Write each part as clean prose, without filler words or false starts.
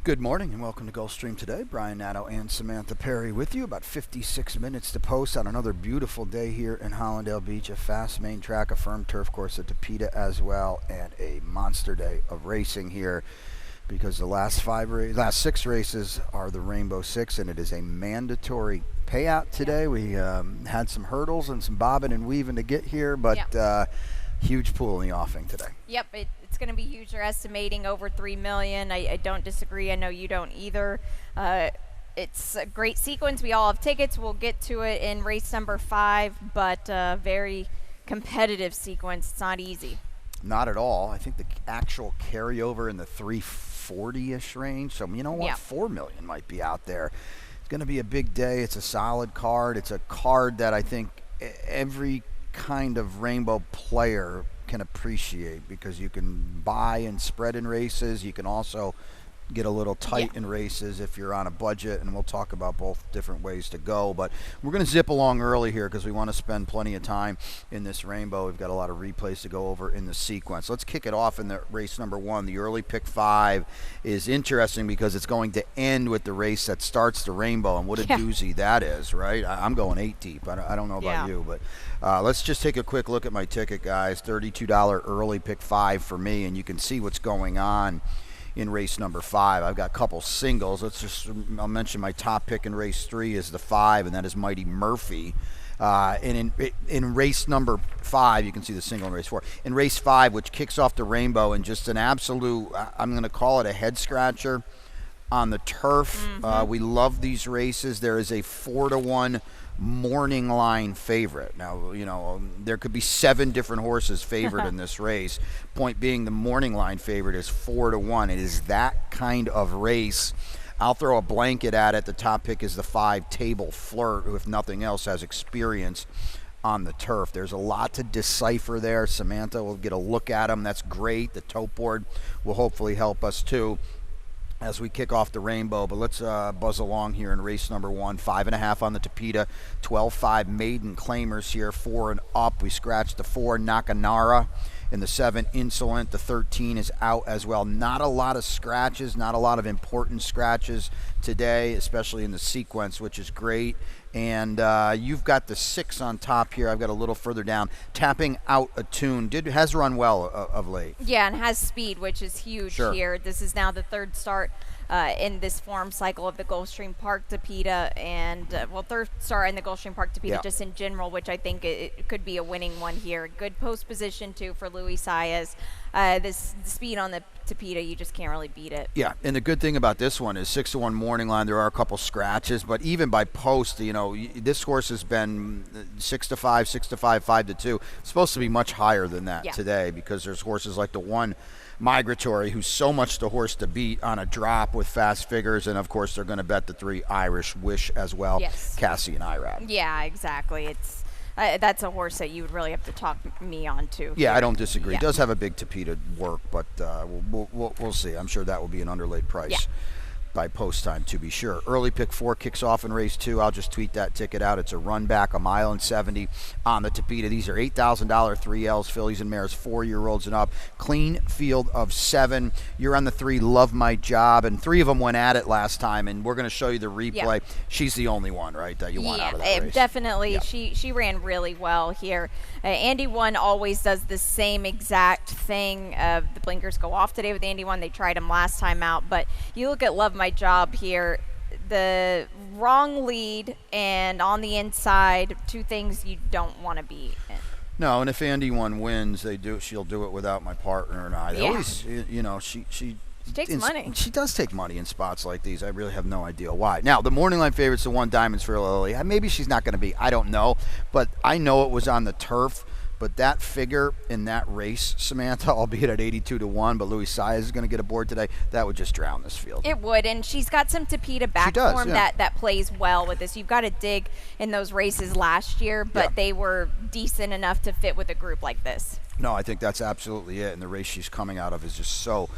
Good morning and welcome to Gulfstream today. Brian Nadeau and Samantha Perry with you. About 56 minutes to post on another beautiful day here in Hollandale Beach. A fast main track, a firm turf course at Tapeta as well, and a monster day of racing here because the last six races are the Rainbow Six, and it is a mandatory payout today. We had some hurdles and some bobbing and weaving to get here, but huge pool in the offing today. Yep, it's going to be huge. They're estimating over $3 million. I don't disagree. I know you don't either. It's a great sequence. We all have tickets. We'll get to it in race number 5, but very competitive sequence. It's not easy. Not at all. I think the actual carryover in the 340-ish range. So, you know what? Yeah. $4 million might be out there. It's going to be a big day. It's a solid card. It's a card that I think every kind of rainbow player can appreciate because you can buy and spread in races. You can also get a little tight in races if you're on a budget, and we'll talk about both different ways to go. But we're going to zip along early here because we want to spend plenty of time in this rainbow. We've got a lot of replays to go over in the sequence. Let's kick it off in the race number 1. The early pick 5 is interesting because it's going to end with the race that starts the rainbow, and what a doozy that is, right? I'm going 8 deep. I don't know about you, but let's just take a quick look at my ticket, guys. $32 early pick 5 for me, and you can see what's going on in race number 5. I've got a couple singles. I'll mention my top pick in race 3 is the 5, and that is Mighty Murphy. And in race number 5, you can see the single in race 4. In race 5, which kicks off the rainbow, and just an absolute, I'm going to call it a head scratcher on the turf. We love these races. There is a 4-1 morning line favorite. Now, you know, there could be 7 different horses favored in this race. Point being, the morning line favorite is 4-1. It is that kind of race. I'll throw a blanket at it. The top pick is the 5, Table Flirt, who, if nothing else, has experience on the turf. There's a lot to decipher there. Samantha will get a look at them. That's great. The tote board will hopefully help us too as we kick off the rainbow. But let's buzz along here in race number 1. 5.5 on the Tapeta, 12.5 maiden claimers here, 4 and up. We scratched the 4, Nakanara. In the 7, Insolent. The 13 is out as well. Not a lot of scratches, not a lot of important scratches today, especially in the sequence, which is great. And you've got the 6 on top here. I've got a little further down. Tapping Out a Tune. Has run well of late. Yeah, and has speed, which is huge here. This is now the 3rd start in this form cycle of the Gulfstream Park Tapeta, and 3rd start in the Gulfstream Park Tapeta just in general, which I think it could be a winning one here. Good post position too for Luis Saez. This speed on the Tapeta, you just can't really beat it. Yeah, and the good thing about this one is 6-1 morning line. There are a couple scratches, but even by post, you know, this horse has been 6-5, 6-5, 5-2. It's supposed to be much higher than that today because there's horses like the 1 Migratory, who's so much the horse to beat on a drop with fast figures, and of course they're going to bet the 3 Irish Wish as well. Cassie and Irad. Yeah, exactly. It's that's a horse that you would really have to talk me on to. Yeah, I don't disagree. It does have a big Tapeta work, but we'll see. I'm sure that will be an underlaid price by post time, to be sure. Early pick 4 kicks off in race 2. I'll just tweet that ticket out. It's a run back, 1.70 on the Tapeta. These are $8,000 3Ls, fillies and mares, 4-year-olds and up. Clean field of 7. You're on the 3, Love My Job, and 3 of them went at it last time, and we're going to show you the replay. She's the only one, right, that you want out of that race? Definitely. She ran really well here. Andy 1 always does the same exact thing. The blinkers go off today with Andy 1. They tried him last time out, but you look at Love My Job here, the wrong lead and on the inside, 2 things you don't want to be in. No, and if Andy 1 wins, she'll do it without my partner and I. They always, you know, she takes money. She does take money in spots like these. I really have no idea why. Now, the morning line favorite's the 1 Diamonds for Lily. Maybe she's not going to be. I don't know, but I know it was on the turf. But that figure in that race, Samantha, albeit at 82-1, but Luis Saez is going to get aboard today, that would just drown this field. It would, and she's got some Tapeta back form that plays well with this. You've got to dig in those races last year, but they were decent enough to fit with a group like this. No, I think that's absolutely it. And the race she's coming out of is just so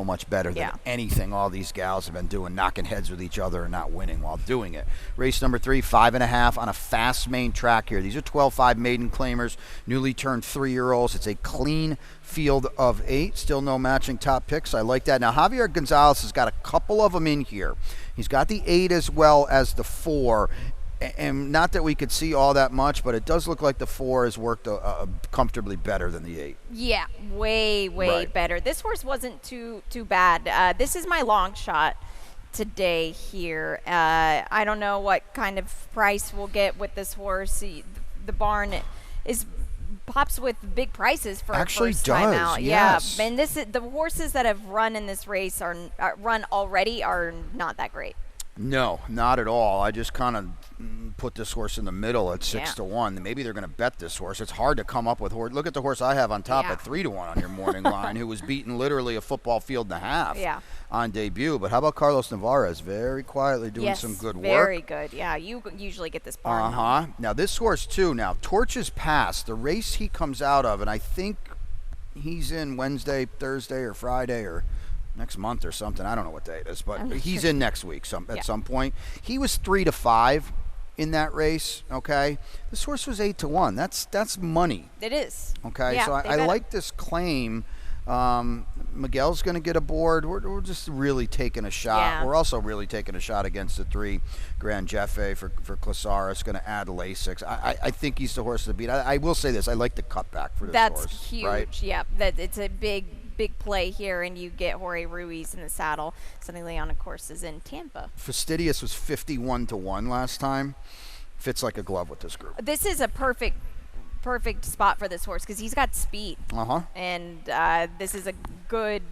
much better than anything all these gals have been doing, knocking heads with each other and not winning while doing it. Race number 3, 5.5 on a fast main track here. These are 12.5 maiden claimers, newly turned 3-year-olds. It's a clean field of 8. Still no matching top picks. I like that. Now, Javier Gonzalez has got a couple of them in here. He's got the 8 as well as the 4. And not that we could see all that much, but it does look like the 4 has worked comfortably better than the 8. Yeah, way better. This horse wasn't too bad. This is my long shot today here. I don't know what kind of price we'll get with this horse. The barn pops with big prices for actually a first time out. Yes. Yeah, and the horses that have run in this race are not that great. No, not at all. I just kind of put this horse in the middle at 6-1. Maybe they're going to bet this horse. It's hard to come up with horse. Look at the horse I have on top at 3-1 on your morning line, who was beaten literally a football field and a half on debut. But how about Carlos Navarez? Very quietly doing some good work. Very good. Yeah, you usually get this barn. Now this horse too. Now Torches Pass, the race he comes out of, and I think he's in Wednesday, Thursday, or Friday, or next month or something. I don't know what day it is, but he's in next week at some point. He was 3-5 in that race. Okay, this horse was 8-1. That's money. It is. Okay, so I like this claim. Miguel's going to get aboard. We're just really taking a shot. Yeah. We're also really taking a shot against the 3 Grand Jefe for Clasara. It's going to add Lasix. I think he's the horse to beat. I will say this. I like the cutback for this horse. That's huge. Right? Yeah, it's a big play here, and you get Jorge Ruiz in the saddle. Sonny Leon, of course, is in Tampa. Fastidious was 51-1 last time. Fits like a glove with this group. This is a perfect spot for this horse because he's got speed. And this is a good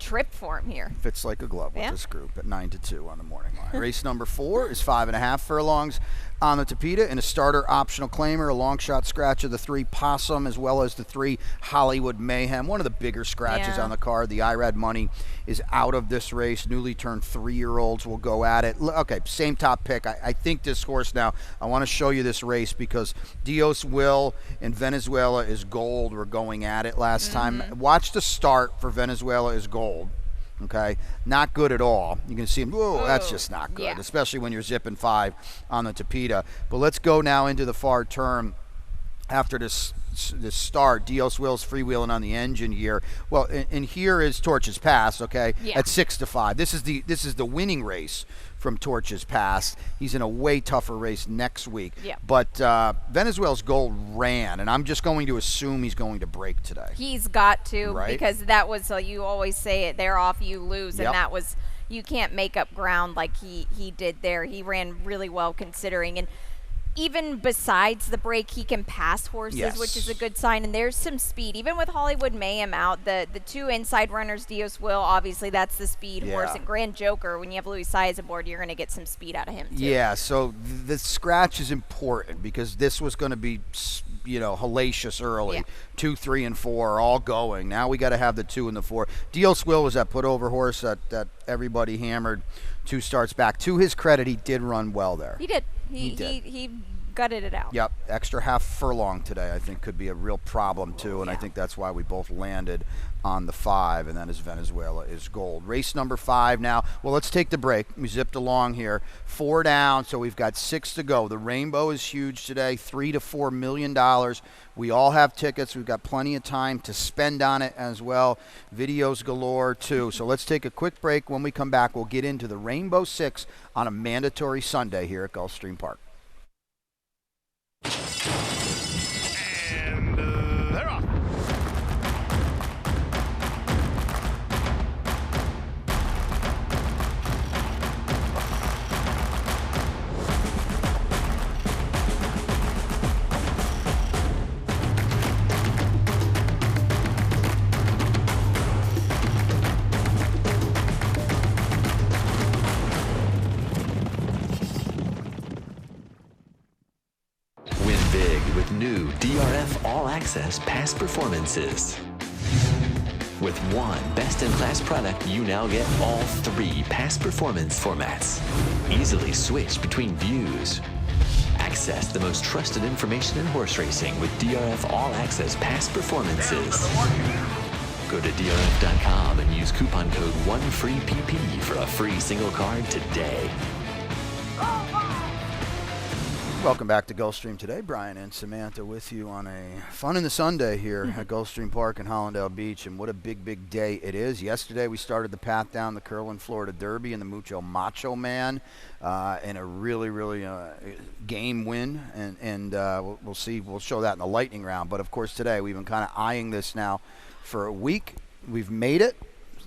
trip for him here. Fits like a glove with this group at 9-2 on the morning line. Race number 4 is 5.5 furlongs on the Tapeta in a starter optional claimer, a long shot scratch of the 3 Possum as well as the 3 Hollywood Mayhem. One of the bigger scratches on the card. The IRAD money is out of this race. Newly turned 3-year-olds will go at it. Okay, same top pick. I think this horse now, I want to show you this race because Dios Will and Venezuela is Gold were going at it last time. Watch the start for Venezuela is Gold. Okay, not good at all. You can see him. Whoa, that's just not good, especially when you're zipping 5 on the Tapeta. But let's go now into the far turn. After this start, Dios Will's freewheeling on the engine here. Well, and here is Torches Pass. Okay, at 6-5. This is the winning race from Torches Pass. He's in a way tougher race next week. But Venezuela's Gold ran, and I'm just going to assume he's going to break today. He's got to, because that was you always say it. They're off, you lose, and that was you can't make up ground like he did there. He ran really well considering, and even besides the break, he can pass horses, which is a good sign. And there's some speed. Even with Hollywood Mayhem out, the 2 inside runners, Dios Will, obviously that's the speed horse. And Grand Joker, when you have Luis Saez aboard, you're going to get some speed out of him, too. Yeah, so the scratch is important because this was going to be, hellacious early. 2, 3, and 4 all going. Now we got to have the 2 and the 4. Dios Will was that put over horse that everybody hammered 2 starts back. To his credit, he did run well there. He did. He gutted it out. Yep, extra half furlong today I think could be a real problem too, and I think that's why we both landed on the 5, and then as Venezuela is Gold. Race number 5 now. Well, let's take the break. We zipped along here. 4 down, so we've got 6 to go. The Rainbow is huge today, $3 to $4 million. We all have tickets. We've got plenty of time to spend on it as well. Videos galore too. So let's take a quick break. When we come back, we'll get into the Rainbow 6 on a mandatory Sunday here at Gulfstream Park. And they're off. New DRF All Access Past Performances. With one best-in-class product, you now get all 3 past performance formats. Easily switch between views, Access the most trusted information in horse racing with DRF All Access past performances. Go to DRF.com and use coupon code 1FREEPP for a free single card today. Welcome back to Gulfstream Today. Brian and Samantha with you on a fun in the Sunday here at Gulfstream Park in Hollandale Beach. And what a big, big day it is. Yesterday we started the path down the Curlin, Florida Derby in the Mucho Macho Man in a really, really game win. And we'll see. We'll show that in the lightning round. But, of course, today we've been kind of eyeing this now for a week. We've made it.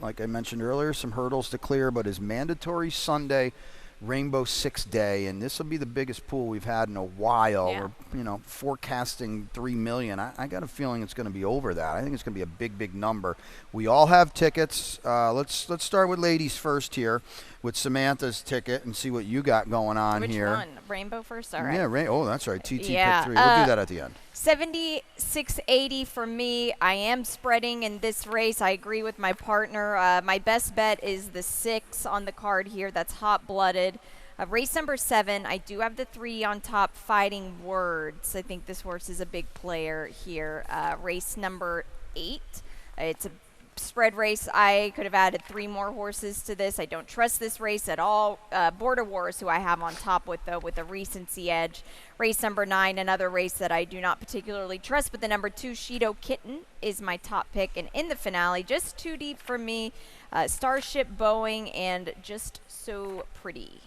Like I mentioned earlier, some hurdles to clear, but it's mandatory Sunday Rainbow 6 Day, and this will be the biggest pool we've had in a while. Yeah. We're, forecasting 3 million. I got a feeling it's going to be over that. I think it's going to be a big, big number. We all have tickets. Let's start with ladies first here with Samantha's ticket and see what you got going on here. Which one? Rainbow first? All right. Yeah, oh, that's right. TT Yeah, pick 3. We'll do that at the end. 76.80 for me. I am spreading in this race. I agree with my partner. My best bet is the 6 on the card here. That's hot-blooded. Race number 7, I do have the 3 on top, Fighting Words. I think this horse is a big player here. Race number 8, it's a spread race. I could have added 3 more horses to this. I don't trust this race at all. Border Wars, who I have on top with a recency edge. Race number 9, another race that I do not particularly trust, but the number 2, Shido Kitten, is my top pick. And in the finale, just too deep for me, Starship Boeing and Just So Pretty.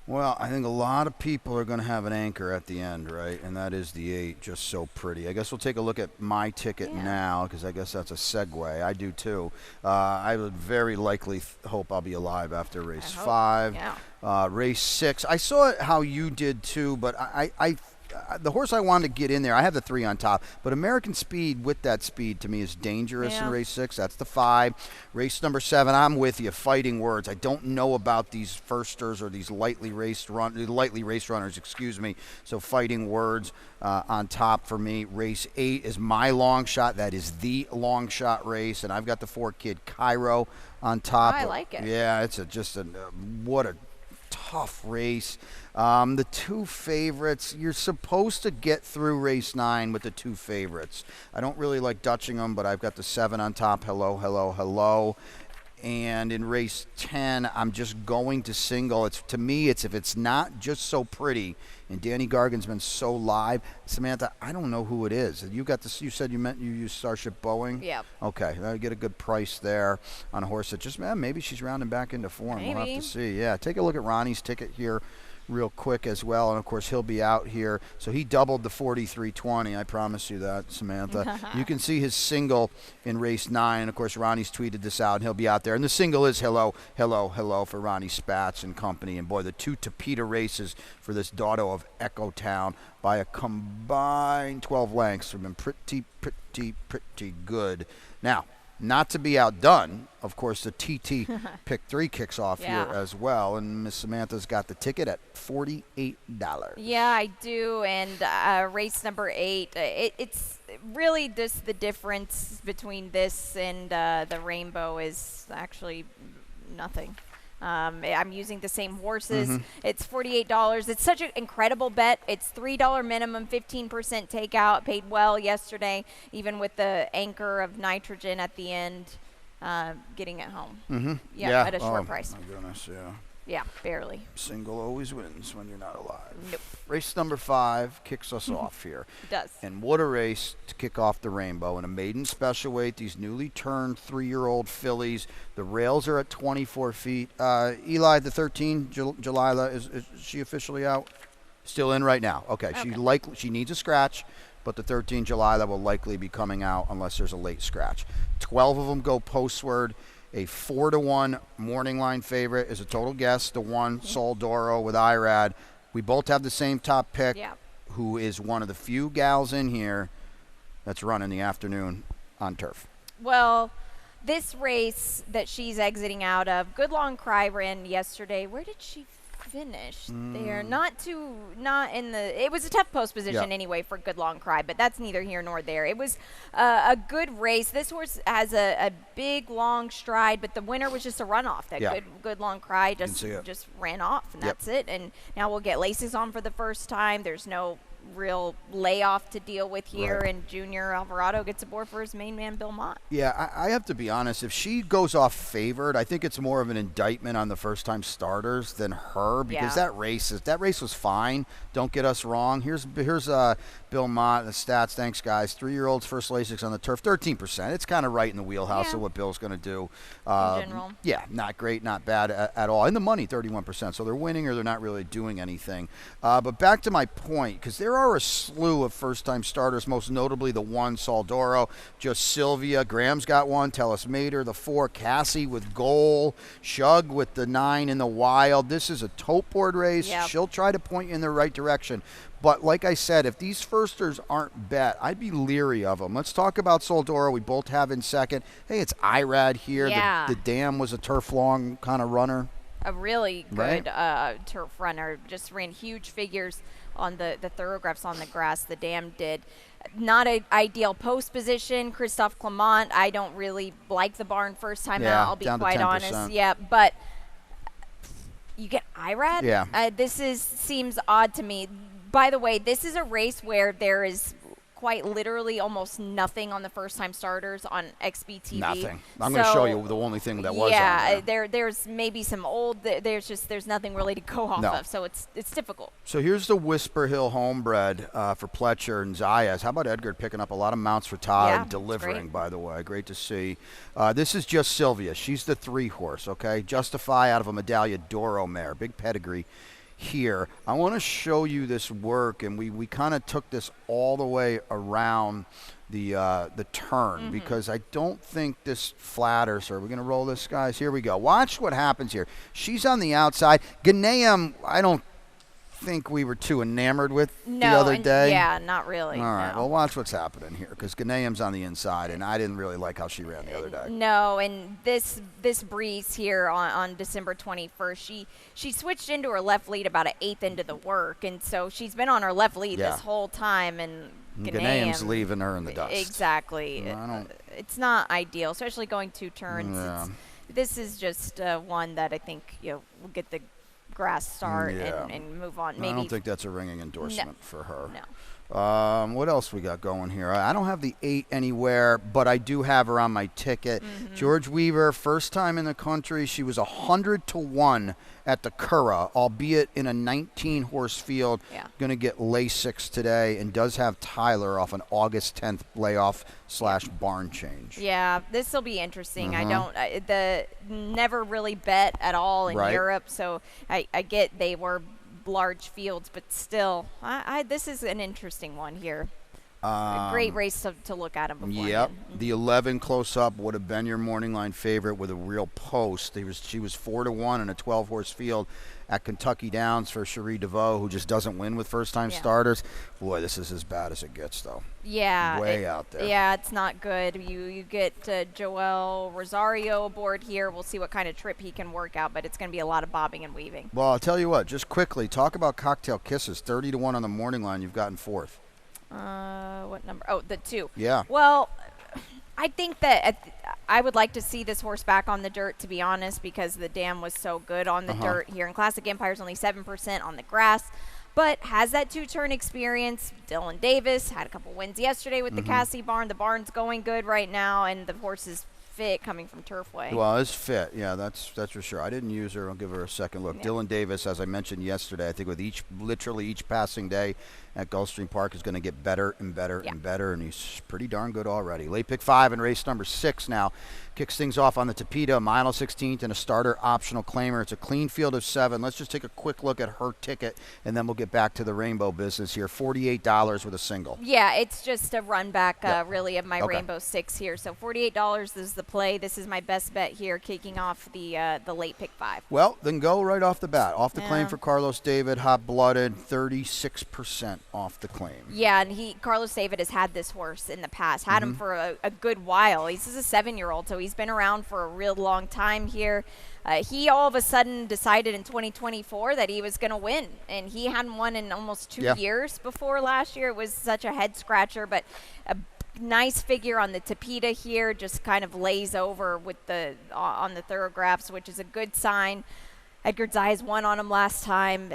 Well, I think a lot of people are going to have an anchor at the end, right? And that is the 8, Just So Pretty. I guess we'll take a look at my ticket now, because I guess that's a segue. I do too. I would very likely hope I'll be alive after race 5. Yeah. Race 6. I saw it how you did too, but I the horse I wanted to get in there, I have the 3 on top, but American Speed with that speed to me is dangerous in race 6. That's the 5. Race number 7, I'm with you, Fighting Words. I don't know about these firsters or these lightly race runners, excuse me. So Fighting Words on top for me. Race 8 is my long shot. That is the long shot race, and I've got the 4 Kid Cairo on top. I like it. Yeah, it's what a tough race. The 2 favorites, you're supposed to get through race 9 with the 2 favorites. I don't really like dutching them, but I've got the 7 on top. Hello, hello, hello. And in race 10, I'm just going to single. To me, if it's not Just So Pretty, and Danny Gargan's been so live. Samantha, I don't know who it is. You got this. You said you used Starship Boeing. Yep. Okay, I'll get a good price there on a horse that just maybe she's rounding back into form. Maybe. We'll have to see. Yeah, take a look at Ronnie's ticket here real quick as well, and of course he'll be out here, so he doubled the 43.20. I promise you that, Samantha. You can see his single in race 9, and of course Ronnie's tweeted this out, and he'll be out there, and the single is hello, hello, hello for Ronnie Spatz and company. And boy, the 2 Tapeta races for this daughter of Echo Town by a combined 12 lengths have been pretty good. Now, not to be outdone, of course, the TT Pick 3 kicks off here as well, and Miss Samantha's got the ticket at $48. Yeah, I do, and race number 8, it's really just the difference between this and the Rainbow is actually nothing. I'm using the same horses. It's $48. It's such an incredible bet. It's $3 minimum, 15% takeout. Paid well yesterday, even with the anchor of nitrogen at the end, getting it home. Yeah, at a short price. My goodness, yeah. Yeah, barely. Single always wins when you're not alive. Nope. Race number 5 kicks us off here. It does. And what a race to kick off the Rainbow. In a maiden special weight, these newly turned 3-year-old fillies. The rails are at 24 feet. Eli, the 13, Jalila, is she officially out? Still in right now. Okay. She needs a scratch, but the 13, Jalila, will likely be coming out unless there's a late scratch. 12 of them go postward. A 4-1 morning line favorite is a total guess. The 1, Soldoro with Irad. We both have the same top pick, who is one of the few gals in here that's running the afternoon on turf. Well, this race that she's exiting out of, Good Long Cry ran yesterday. Where did she finished there. Not in the. It was a tough post position anyway for Good Long Cry, but that's neither here nor there. It was a good race. This horse has a big long stride, but the winner was just a runoff. That good Long Cry just ran off, and that's it. And now we'll get laces on for the first time. There's no real layoff to deal with here, and Junior Alvarado gets aboard for his main man, Bill Mott. Yeah, I have to be honest. If she goes off favored, I think it's more of an indictment on the first-time starters than her, because that race was fine. Don't get us wrong. Here's Bill Mott, the stats. Thanks, guys. 3-year-olds first Lasix on the turf, 13%. It's kind of right in the wheelhouse of what Bill's going to do. In general. Yeah, not great, not bad at all. And the money, 31%. So they're winning or they're not really doing anything. But back to my point, because there are a slew of first-time starters, most notably the 1, Soldoro, just Sylvia. Graham's got 1. Tellus Mater, the 4. Cassie with Goal. Shug with the 9 in the Wild. This is a tote board race. Yep. She'll try to point you in the right direction. But like I said, if these firsters aren't bet, I'd be leery of them. Let's talk about Soldoro. We both have in second. Hey, it's Irad here. Yeah. The Dam was a turf-long kind of runner. A really good turf runner. Just ran huge figures on the thoroughgraphs on the grass. The Dam did. Not an ideal post position. Christophe Clement, I don't really like the barn first time out. I'll be quite honest. Yeah, but you get Irad? Yeah. This seems odd to me. By the way, this is a race where there is quite literally almost nothing on the first-time starters on XBTV. Nothing. I'm going to show you the only thing that was on there. There's maybe some old. There's nothing really to go off of, so it's difficult. So here's the Whisper Hill homebred for Pletcher and Zayas. How about Edgar picking up a lot of mounts for Todd and delivering, by the way. Great to see. This is just Sylvia. She's the 3 horse, okay? Justify out of a Medallia Doro mare. Big pedigree here. I want to show you this work, and we kind of took this all the way around the turn because I don't think this flatters her. We're going to roll this, guys. Here we go. Watch what happens here. She's on the outside. Ghanayim, I don't think we were too enamored with the other day. Yeah, not really. All right, well, watch what's happening here because Ghanayim's on the inside, and I didn't really like how she ran the other day. No, and this breeze here on December 21st, she switched into her left lead about an 1/8 into the work, and so she's been on her left lead this whole time, and Ghanayim's leaving her in the dust. Exactly. It's not ideal, especially going 2 turns. Yeah. This is just one that I think will get the grass start and move on. Maybe I don't think that's a ringing endorsement for her. No. What else we got going here? I don't have the 8 anywhere, but I do have her on my ticket. George Weaver, first time in the country. She was 100 to 1 at the Curragh, albeit in a 19-horse field. Going to get Lasix today, and does have Tyler off an August 10th layoff / barn change. Yeah, this will be interesting. I don't never really bet at all in Europe, so I get they were large fields, but still, this is an interesting one here. A great race to look at him before. Yep. The 11 close up would have been your morning line favorite with a real post. She was 4 to 1 in a 12-horse field at Kentucky Downs for Cherie DeVoe, who just doesn't win with first-time starters. Boy, this is as bad as it gets, though. Yeah. Way out there. Yeah, it's not good. You get Joel Rosario aboard here. We'll see what kind of trip he can work out, but it's going to be a lot of bobbing and weaving. Well, I'll tell you what. Just quickly, talk about Cocktail Kisses. 30 to 1 on the morning line. You've gotten 4th. What number? Oh, the 2. Yeah. Well, I think that I would like to see this horse back on the dirt, to be honest, because the Dam was so good on the dirt here. In Classic Empire's only 7% on the grass, but has that 2-turn experience. Dylan Davis had a couple wins yesterday with the Cassie barn. The barn's going good right now, and the horse is fit coming from Turfway. Well, it's fit. Yeah, that's for sure. I didn't use her. I'll give her a second look. Yeah. Dylan Davis, as I mentioned yesterday, I think with literally each passing day at Gulfstream Park is going to get better and better and better, and he's pretty darn good already. Late pick 5 in race number 6 now. Kicks things off on the Tapeta, mile 16th, and a starter optional claimer. It's a clean field of 7. Let's just take a quick look at her ticket, and then we'll get back to the rainbow business here. $48 with a single. Yeah, it's just a run back, really, of my Rainbow 6 here. So $48 is the play. This is my best bet here, kicking off the late pick 5. Well, then go right off the bat. Off the claim for Carlos David, hot-blooded, 36% off the claim. Yeah, and Carlos David has had this horse in the past, had him for a good while. He's a 7-year-old, so he's been around for a real long time here. He all of a sudden decided in 2024 that he was going to win, and he hadn't won in almost 2 years before last year. It was such a head-scratcher, but a nice figure on the Tapeta here, just kind of lays over with on the thoroughgraphs, which is a good sign. Edgar Zayas won on him last time.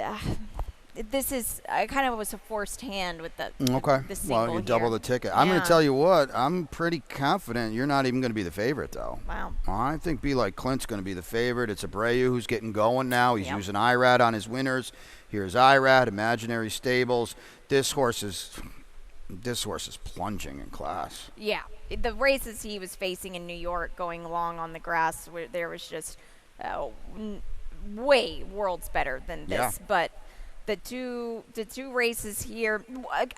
This is kind of was a forced hand with the single well, you double the ticket. I'm going to tell you what, I'm pretty confident you're not even going to be the favorite, though. Wow. I think Be Like Clint's going to be the favorite. It's Abreu who's getting going now. He's using IRAD on his winners. Here's IRAD, Imaginary Stables. This horse is plunging in class. Yeah. The races he was facing in New York going along on the grass, there was just way worlds better than this. But the two races here,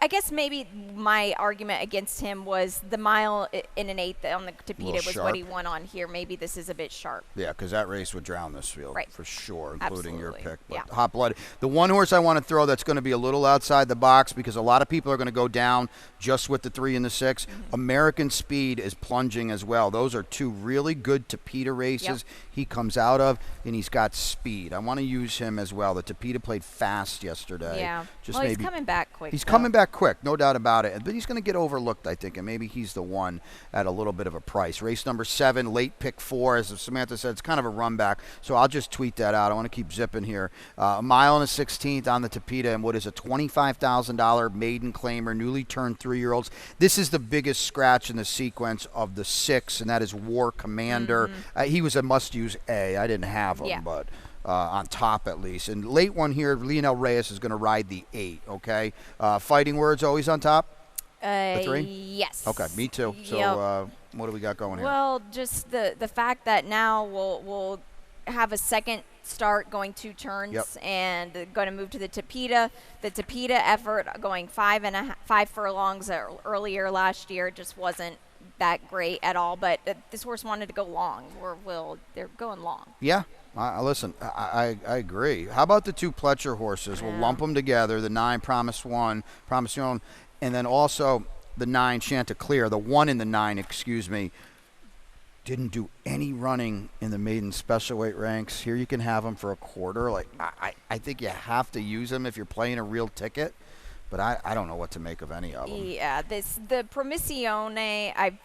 I guess maybe my argument against him was the mile in an eighth on the Tapeta was what he won on here. Maybe this is a bit sharp. Yeah, because that race would drown this field for sure, including your pick. But hot blood. The one horse I want to throw that's going to be a little outside the box because a lot of people are going to go down just with the 3 and the 6. American Speed is plunging as well. Those are 2 really good Tapeta races he comes out of, and he's got speed. I want to use him as well. The Tapeta played fast yesterday. Yeah. Just he's coming back quick. He's coming back quick, no doubt about it. But he's going to get overlooked, I think, and maybe he's the one at a little bit of a price. Race number 7, late pick 4. As Samantha said, it's kind of a run back, so I'll just tweet that out. I want to keep zipping here. A mile and a 16th on the Tapeta, and what is a $25,000 maiden claimer, newly turned 3-year-olds. This is the biggest scratch in the sequence of the 6, and that is War Commander. He was a must-use A. I didn't have him, but on top at least. And late one here, Lionel Reyes is going to ride the 8, okay? Fighting Words always on top? The 3? Yes. Okay, me too. So what do we got going here? Well, just the fact that now we'll have a second start going 2 turns and going to move to the Tapeta. The Tapeta effort going 5 furlongs earlier last year just wasn't that great at all, but this horse wanted to go long. They're going long. Yeah. Listen, I agree. How about the 2 Pletcher horses? We'll lump them together. The 9, Promise Your Own, and then also the 9, Chanticleer. The 1 in the 9, excuse me, didn't do any running in the maiden special weight ranks. Here you can have him for a quarter. Like I think you have to use him if you're playing a real ticket, but I don't know what to make of any of them. Yeah, the Promissione, I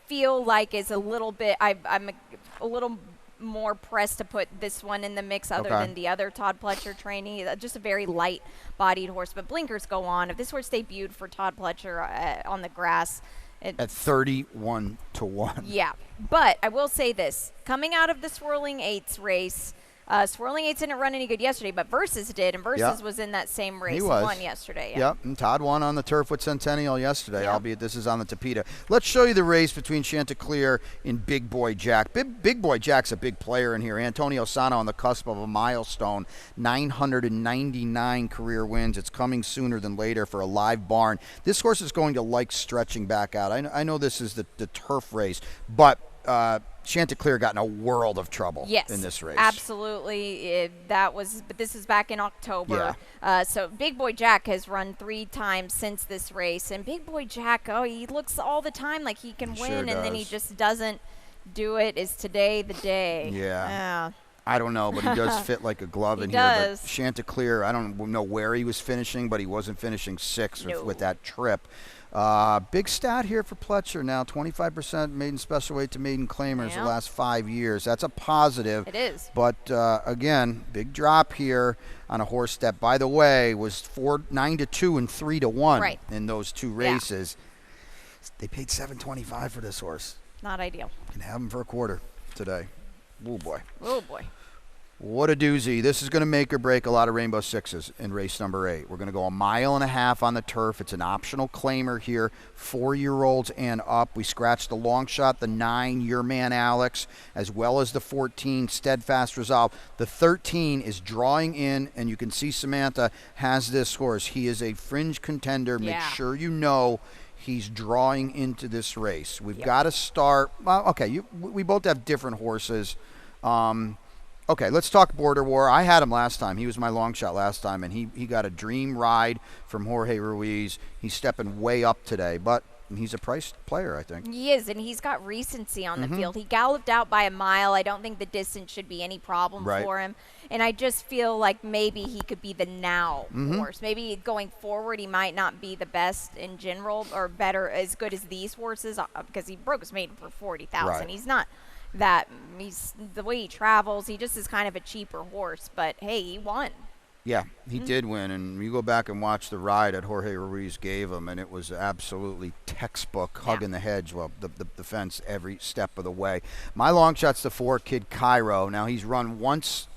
feel like is a little bit. I'm a little more pressed to put this one in the mix other than the other Todd Pletcher trainee. Just a very light-bodied horse, but blinkers go on. If this horse debuted for Todd Pletcher on the grass, at 31 to 1. Yeah, but I will say this: coming out of the Swirling Eights race. Swirling Eights didn't run any good yesterday, but Versus did, and Versus was in that same race and won yesterday. Yep, and Todd won on the turf with Centennial yesterday, albeit this is on the Tapeta. Let's show you the race between Chanticleer and Big Boy Jack. Big Boy Jack's a big player in here. Antonio Sano on the cusp of a milestone, 999 career wins. It's coming sooner than later for a live barn. This horse is going to like stretching back out. I know this is the turf race, but Chanticleer got in a world of trouble in this race. Absolutely. But this is back in October. So Big Boy Jack has run 3 times since this race. And Big Boy Jack, he looks all the time like he can win, and then he just doesn't do it. Is today the day? Yeah. I don't know, but he does fit like a glove in here. But Chanticleer, I don't know where he was finishing, but he wasn't finishing 6th with that trip. Big stat here for Pletcher now, 25% maiden special weight to maiden claimers the last 5 years. That's a positive. It is. But, again, big drop here on a horse that, by the way, was 9-2 and 3-1 in those 2 races. They paid $725 for this horse. Not ideal. Can have him for a quarter today. Oh, boy. Oh, boy. What a doozy. This is going to make or break a lot of Rainbow Sixes in race number 8. We're going to go 1.5 miles on the turf. It's an optional claimer here, 4-year-olds and up. We scratched the long shot, the 9, Your Man Alex, as well as the 14, Steadfast Resolve. The 13 is drawing in, and you can see Samantha has this horse. He is a fringe contender. Make sure you know he's drawing into this race. We've got to start. Well, okay, we both have different horses. Okay, let's talk Border War. I had him last time. He was my long shot last time, and he got a dream ride from Jorge Ruiz. He's stepping way up today, but he's a priced player, I think. He is, and he's got recency on the field. He galloped out by a mile. I don't think the distance should be any problem for him. And I just feel like maybe he could be the now horse. Maybe going forward he might not be the best in general or better, as good as these horses, because he broke his maiden for 40,000. Right. He's not that. He's the way he travels. He just is kind of a cheaper horse. But hey, he won. Yeah, he did win, and you go back and watch the ride that Jorge Ruiz gave him, and it was absolutely textbook, hugging the hedge, well, the fence every step of the way. My long shot's the 4 Kid Cairo. Now, he's run once.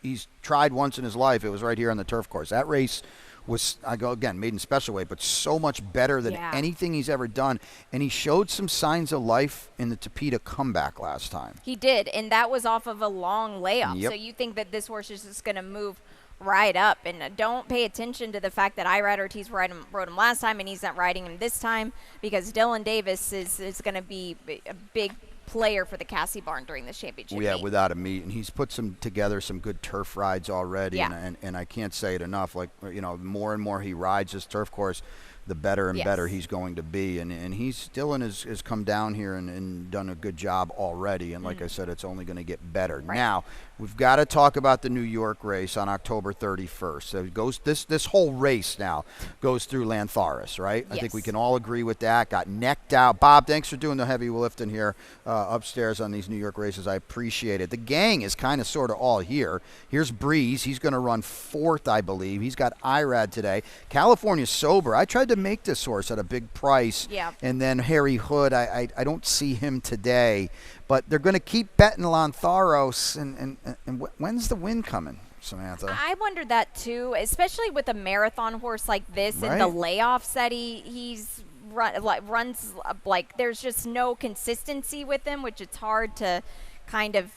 He's tried once in his life. It was right here on the turf course. That race was, I go again, maiden special weight, but so much better than anything he's ever done. And he showed some signs of life in the Tapeta comeback last time. He did, and that was off of a long layoff. Yep. So you think that this horse is just going to move right up. And don't pay attention to the fact that Irad Ortiz rode him last time and he's not riding him this time, because Dylan Davis is going to be a big player for the Cassie Barn during this championship. Yeah, without a meet, and he's put together some good turf rides already. And I can't say it enough. Like, you know, more and more he rides this turf course, the better and better he's going to be. And Dylan has come down here and done a good job already. And like I said, it's only going to get better. Right. Now, we've got to talk about the New York race on October 31st. So it goes this whole race now goes through Lantharis, right? I think we can all agree with that. Got necked out. Bob, thanks for doing the heavy lifting here upstairs on these New York races. I appreciate it. The gang is kind of sort of all here. Here's Breeze. He's going to run 4th, I believe. He's got Irad today. California Sober. I tried to make this horse at a big price. Yeah. And then Harry Hood, I don't see him today. But they're going to keep betting Lantharos. And when's the win coming, Samantha? I wondered that too, especially with a marathon horse like this and the layoffs that he's runs like there's just no consistency with him, which it's hard to kind of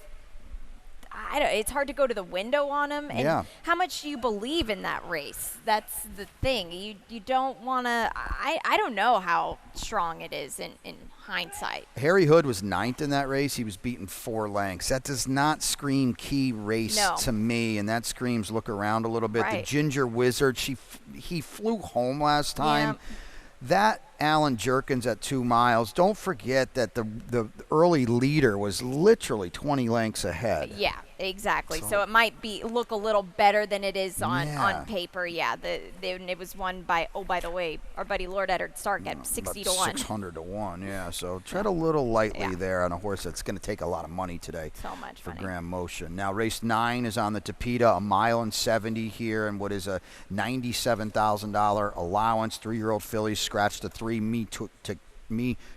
it's hard to go to the window on him. And how much do you believe in that race? That's the thing. You don't want to. I don't know how strong it is in hindsight. Harry Hood was 9th in that race. He was beaten 4 lengths. That does not scream key race to me, and that screams look around a little bit. Right. The Ginger Wizard, he flew home last time. Yeah. That Alan Jerkins at 2 miles, don't forget that the early leader was literally 20 lengths ahead. Yeah, exactly. So it might look a little better than it is on paper. Yeah, it was won by, by the way, our buddy Lord Eddard Stark at 60 to 1. 600 to 1, yeah. So tread a little lightly there on a horse that's going to take a lot of money today. So much for money. Grand Motion. Now, race 9 is on the Tapeta, a mile and 70 here, and what is a $97,000 allowance. 3-year-old fillies scratched the 3 Me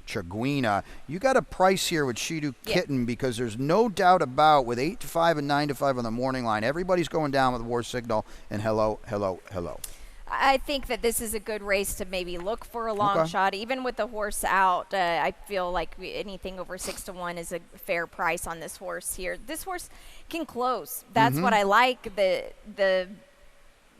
Chaguina. You got a price here with Shidu Kitten, because there's no doubt about with 8 to 5 and 9 to 5 on the morning line, everybody's going down with War Signal and hello. I think that this is a good race to maybe look for a long shot. Even with the horse out, I feel like anything over 6 to 1 is a fair price on this horse here. This horse can close. That's what I like. The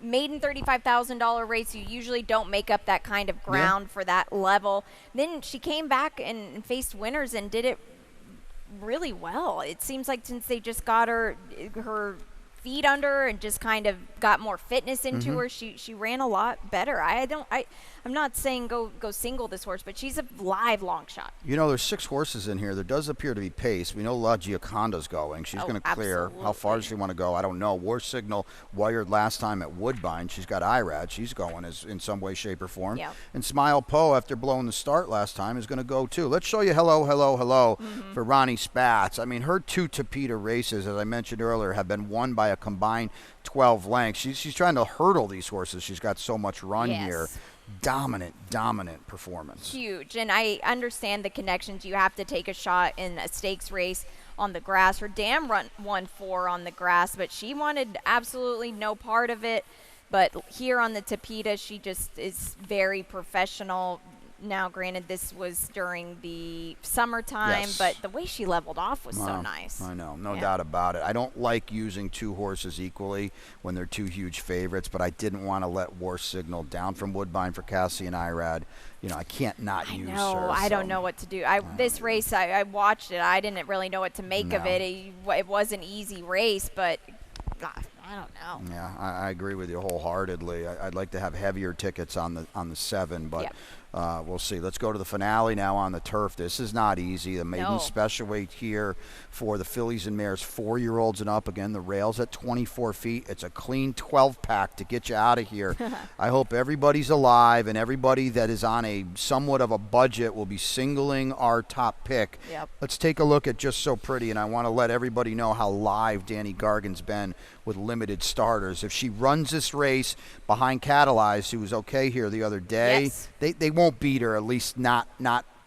maiden $35,000 race, you usually don't make up that kind of ground for that level. Then she came back and faced winners and did it really well. It seems like since they just got her feet under her and just kind of got more fitness into her, she ran a lot better. I'm not saying go single this horse, but she's a live long shot. You know, there's 6 horses in here. There does appear to be pace. We know La Gioconda's going. She's going to clear. Absolutely. How far does she want to go? I don't know. War Signal wired last time at Woodbine. She's got Irad. She's going in some way, shape, or form. Yeah. And Smile Poe, after blowing the start last time, is going to go too. Let's show you hello for Ronnie Spatz. I mean, her 2 Tapeta races, as I mentioned earlier, have been won by a combined 12 lengths. She's trying to hurdle these horses. She's got so much run here. Dominant performance. Huge. And I understand the connections. You have to take a shot in a stakes race on the grass. Her dam won 4 on the grass, but she wanted absolutely no part of it. But here on the Tapeta, she just is very professional. Now, granted, this was during the summertime, but the way she leveled off was so nice. I know, no doubt about it. I don't like using two horses equally when they're two huge favorites, but I didn't want to let War Signal down from Woodbine for Cassie and Irad. You know, I can't not use her. I don't know what to do. This race, I watched it. I didn't really know what to make of it. It was an easy race, but I don't know. Yeah, I agree with you wholeheartedly. I'd like to have heavier tickets on the 7, but we'll see. Let's go to the finale now on the turf. This is not easy. The maiden special weight here for the fillies and mares, 4-year-olds and up. Again, the rail's at 24 feet. It's a clean 12-pack to get you out of here. I hope everybody's alive and everybody that is on a somewhat of a budget will be singling our top pick. Let's take a look at Just So Pretty, and I want to let everybody know how live Danny Gargan's been with limited starters. If she runs this race behind Catalyze, who was okay here the other day, they won't beat her, at least not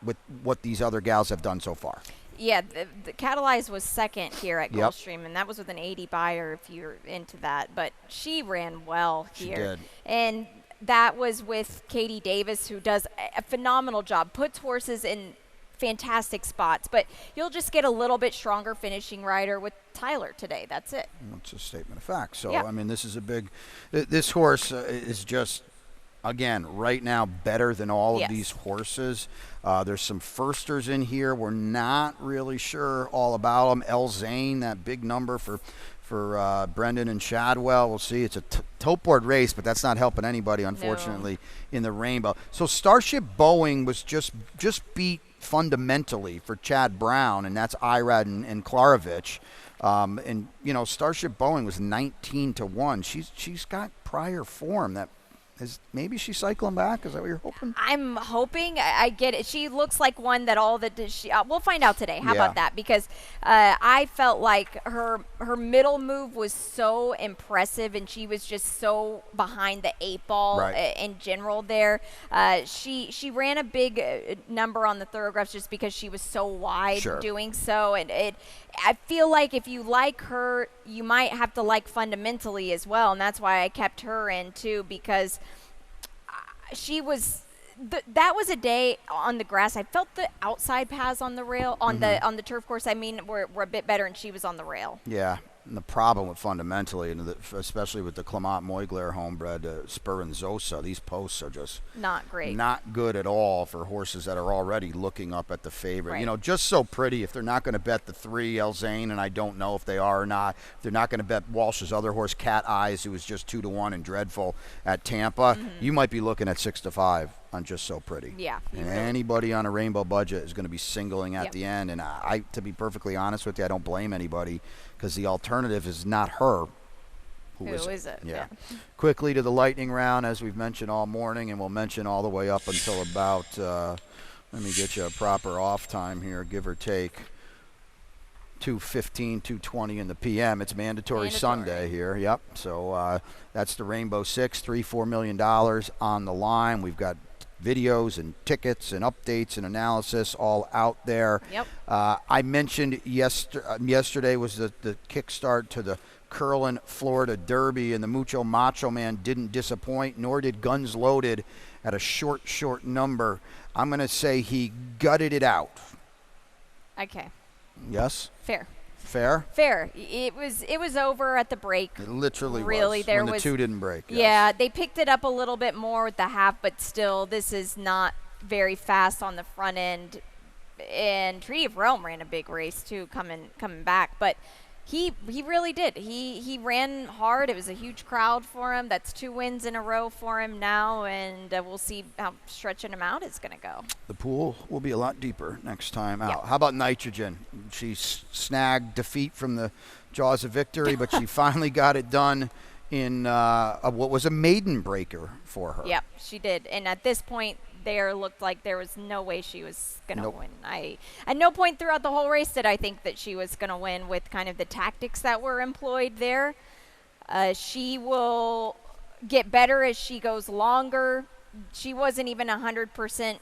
with what these other gals have done so far. Yeah, the Catalyze was second here at Gulfstream, and that was with an 80 buyer if you're into that. But she ran well here. She did. And that was with Katie Davis, who does a phenomenal job, puts horses in fantastic spots. But you'll just get a little bit stronger finishing rider with Tyler today. That's it. It's a statement of fact. So, I mean, this is a big – this horse is just – again, right now, better than all of these horses. There's some firsters in here. We're not really sure all about them. El Zane, that big number for Brendan and Shadwell. We'll see. It's a tote board race, but that's not helping anybody, unfortunately, in the Rainbow. So Starship Boeing was just beat fundamentally for Chad Brown, and that's Irad and Klarovich. And, you know, Starship Boeing was 19-1. She's got prior form that – maybe she's cycling back? Is that what you're hoping? I'm hoping. I get it. She looks like one that we'll find out today. How about that? Because I felt like her middle move was so impressive, and she was just so behind the 8 ball in general there. She ran a big number on the thoroughgraphs just because she was so wide doing so. And I feel like if you like her, you might have to like fundamentally as well, and that's why I kept her in too, because she was that was a day on the grass. I felt the outside paths on the rail on the turf course. I mean, were a bit better, and she was on the rail. Yeah. And the problem with fundamentally, and especially with the Clement Moigler homebred Spur and Zosa, these posts are just not great, not good at all for horses that are already looking up at the favorite. You know, Just So Pretty. If they're not going to bet the 3 El Zane, and I don't know if they are or not, if they're not going to bet Walsh's other horse, Cat Eyes, who was just 2-1 and dreadful at Tampa, you might be looking at 6-5 on Just So Pretty. Yeah. And anybody on a Rainbow budget is going to be singling at the end. And I, to be perfectly honest with you, I don't blame anybody, because the alternative is not her. Who is it? Yeah. Quickly to the lightning round, as we've mentioned all morning, and we'll mention all the way up until about, let me get you a proper off time here, give or take, 2:15, 2:20 in the p.m. It's mandatory Sunday here. Yep. So that's the Rainbow Six, $3-4 million on the line. We've got videos and tickets and updates and analysis all out there. Yep. I mentioned yesterday was the kickstart to the Curlin Florida Derby, and the Mucho Macho Man didn't disappoint, nor did Guns Loaded at a short number. I'm going to say he gutted it out. Okay. Yes? Fair. It was over at the break. It literally really was. There when the 2 didn't break. Yes. Yeah, they picked it up a little bit more with the half, but still, this is not very fast on the front end. And Treaty of Rome ran a big race too, coming back, but he really did. He ran hard. It was a huge crowd for him. That's 2 wins in a row for him now, and we'll see how stretching him out is going to go. The pool will be a lot deeper next time out. Yep. How about Nitrogen? She snagged defeat from the jaws of victory, but she finally got it done in what was a maiden breaker for her. Yep, she did. And at this point, there looked like there was no way she was going to win. At no point throughout the whole race did I think that she was going to win with kind of the tactics that were employed there. She will get better as she goes longer. She wasn't even 100%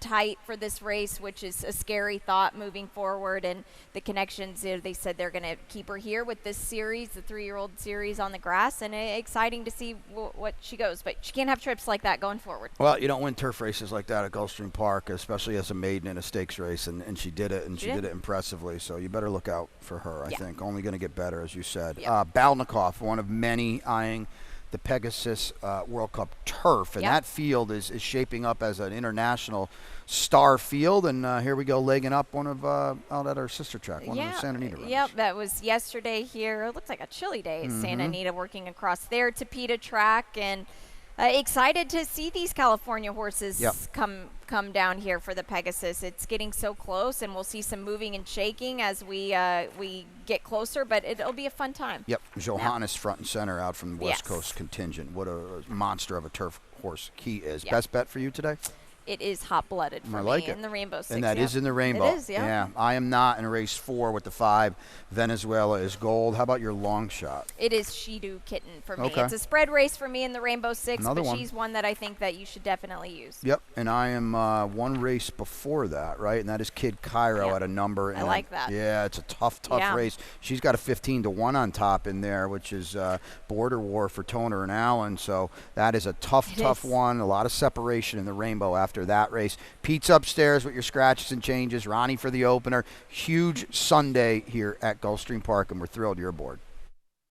tight for this race, which is a scary thought moving forward. And the connections, they said they're going to keep her here with this series, the 3-year-old series on the grass, and exciting to see what she goes. But she can't have trips like that going forward. Well, you don't win turf races like that at Gulfstream Park, especially as a maiden in a stakes race, and she did it, and she did it impressively. So you better look out for her, I think. Only going to get better, as you said. Balnikov, one of many eyeing the Pegasus World Cup turf, and that field is shaping up as an international star field. And here we go, legging up one of out at our sister track, one of the Santa Anita runners. Yep, that was yesterday here. It looks like a chilly day at Santa Anita, working across their Tapeta track, and excited to see these California horses come down here for the Pegasus. It's getting so close, and we'll see some moving and shaking as we get closer, but it'll be a fun time. Yep, Johannes front and center out from the West Coast contingent. What a monster of a turf horse he is. Best bet for you today? It is hot-blooded for me in the Rainbow Six. And that is in the Rainbow. It is, yeah. I am not in race 4 with the 5. Venezuela is gold. How about your long shot? It is Shidu Kitten for me. It's a spread race for me in the Rainbow Six, she's one that I think that you should definitely use. Yep, and I am one race before that, right? And that is Kid Cairo at a number. And I like that. Yeah, it's a tough race. She's got a 15-1 on top in there, which is border war for Toner and Allen. So that is a tough one. A lot of separation in the Rainbow after that race. Pete's upstairs with your scratches and changes. Ronnie for the opener. Huge Sunday here at Gulfstream Park, and we're thrilled you're aboard.